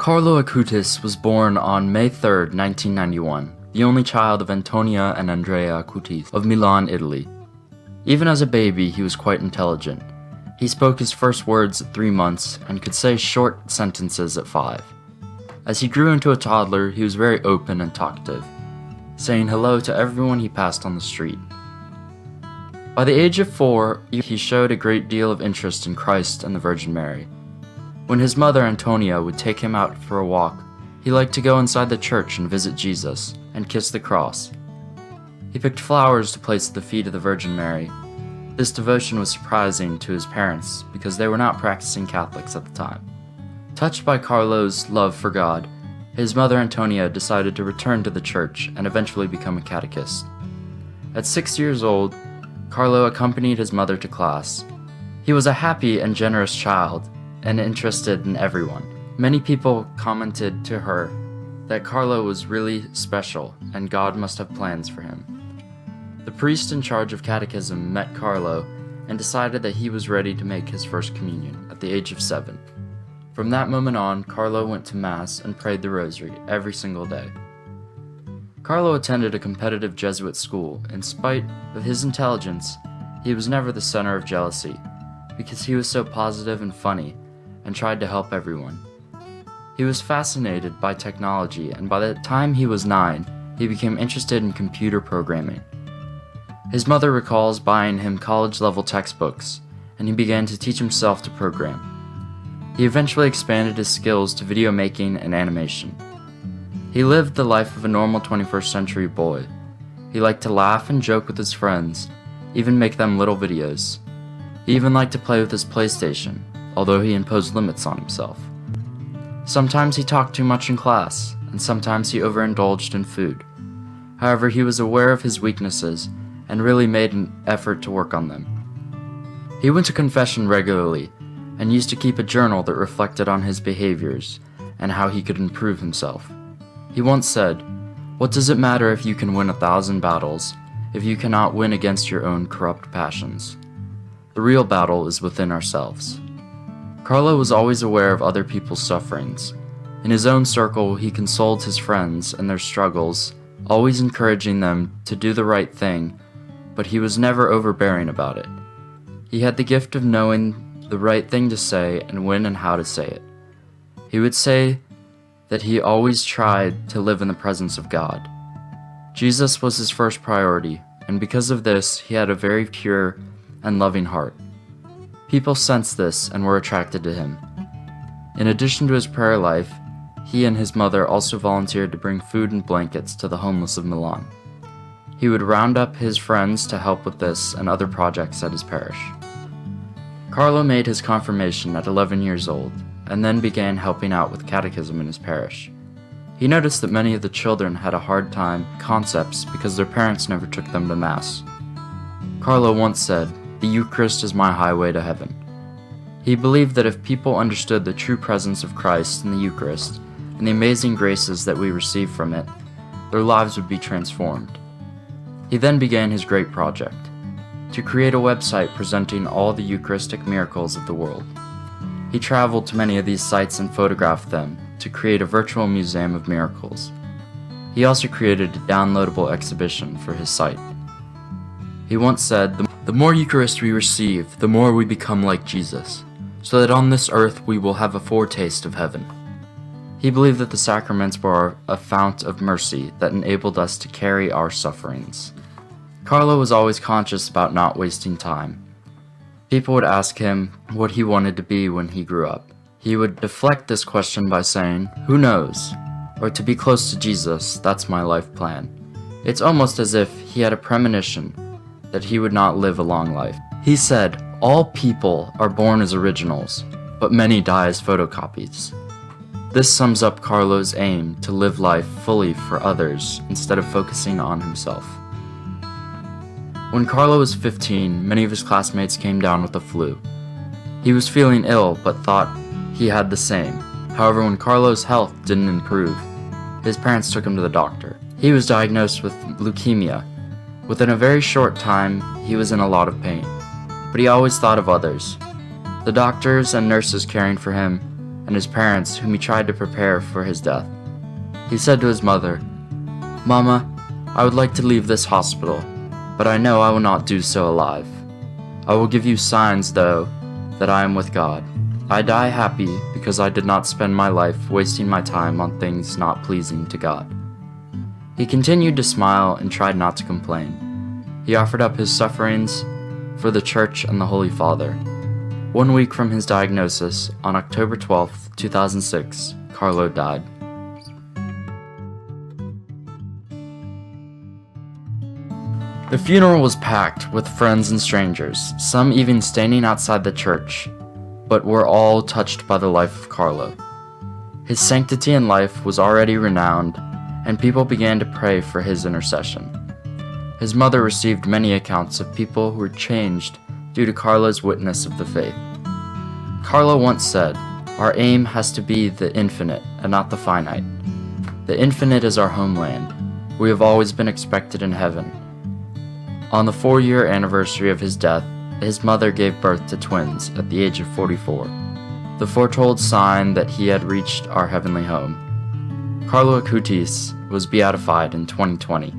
Carlo Acutis was born on May 3, 1991, the only child of Antonia and Andrea Acutis of Milan, Italy. Even as a baby, he was quite intelligent. He spoke his first words at 3 months and could say short sentences at 5. As he grew into a toddler, he was very open and talkative, saying hello to everyone he passed on the street. By the age of 4, he showed a great deal of interest in Christ and the Virgin Mary. When his mother Antonia would take him out for a walk, he liked to go inside the church and visit Jesus and kiss the cross. He picked flowers to place at the feet of the Virgin Mary. This devotion was surprising to his parents because they were not practicing Catholics at the time. Touched by Carlo's love for God, his mother Antonia decided to return to the church and eventually become a catechist. At 6 years old, Carlo accompanied his mother to class. He was a happy and generous child and interested in everyone. Many people commented to her that Carlo was really special and God must have plans for him. The priest in charge of catechism met Carlo and decided that he was ready to make his first communion at the age of 7. From that moment on, Carlo went to Mass and prayed the Rosary every single day. Carlo attended a competitive Jesuit school. In spite of his intelligence, he was never the center of jealousy because he was so positive and funny and tried to help everyone. He was fascinated by technology, and by the time he was 9, he became interested in computer programming. His mother recalls buying him college-level textbooks, and he began to teach himself to program. He eventually expanded his skills to video making and animation. He lived the life of a normal 21st century boy. He liked to laugh and joke with his friends, even make them little videos. He even liked to play with his PlayStation, although he imposed limits on himself. Sometimes he talked too much in class, and sometimes he overindulged in food. However, he was aware of his weaknesses and really made an effort to work on them. He went to confession regularly and used to keep a journal that reflected on his behaviors and how he could improve himself. He once said, "What does it matter if you can win 1,000 battles if you cannot win against your own corrupt passions? The real battle is within ourselves." Carlo was always aware of other people's sufferings. In his own circle, he consoled his friends in their struggles, always encouraging them to do the right thing, but he was never overbearing about it. He had the gift of knowing the right thing to say and when and how to say it. He would say that he always tried to live in the presence of God. Jesus was his first priority, and because of this, he had a very pure and loving heart. People sensed this and were attracted to him. In addition to his prayer life, he and his mother also volunteered to bring food and blankets to the homeless of Milan. He would round up his friends to help with this and other projects at his parish. Carlo made his confirmation at 11 years old, and then began helping out with catechism in his parish. He noticed that many of the children had a hard time with concepts because their parents never took them to Mass. Carlo once said, "The Eucharist is my highway to heaven." He believed that if people understood the true presence of Christ in the Eucharist and the amazing graces that we receive from it, their lives would be transformed. He then began his great project, to create a website presenting all the Eucharistic miracles of the world. He traveled to many of these sites and photographed them to create a virtual museum of miracles. He also created a downloadable exhibition for his site. He once said, "The more Eucharist we receive, the more we become like Jesus, so that on this earth we will have a foretaste of heaven." He believed that the sacraments were a fount of mercy that enabled us to carry our sufferings. Carlo was always conscious about not wasting time. People would ask him what he wanted to be when he grew up. He would deflect this question by saying, "Who knows?" or "To be close to Jesus, that's my life plan." It's almost as if he had a premonition that he would not live a long life. He said, "All people are born as originals, but many die as photocopies." This sums up Carlo's aim to live life fully for others instead of focusing on himself. When Carlo was 15, many of his classmates came down with the flu. He was feeling ill, but thought he had the same. However, when Carlo's health didn't improve, his parents took him to the doctor. He was diagnosed with leukemia. Within a very short time, he was in a lot of pain, but he always thought of others. The doctors and nurses caring for him and his parents, whom he tried to prepare for his death. He said to his mother, "Mama, I would like to leave this hospital, but I know I will not do so alive. I will give you signs, though, that I am with God. I die happy because I did not spend my life wasting my time on things not pleasing to God." He continued to smile and tried not to complain. He offered up his sufferings for the Church and the Holy Father. 1 week from his diagnosis, on October 12, 2006, Carlo died. The funeral was packed with friends and strangers, some even standing outside the church, but were all touched by the life of Carlo. His sanctity in life was already renowned, and people began to pray for his intercession. His mother received many accounts of people who were changed due to Carlo's witness of the faith. Carlo once said, "Our aim has to be the infinite and not the finite. The infinite is our homeland. We have always been expected in heaven." On the 4-year anniversary of his death, his mother gave birth to twins at the age of 44, the foretold sign that he had reached our heavenly home. Carlo Acutis was beatified in 2020.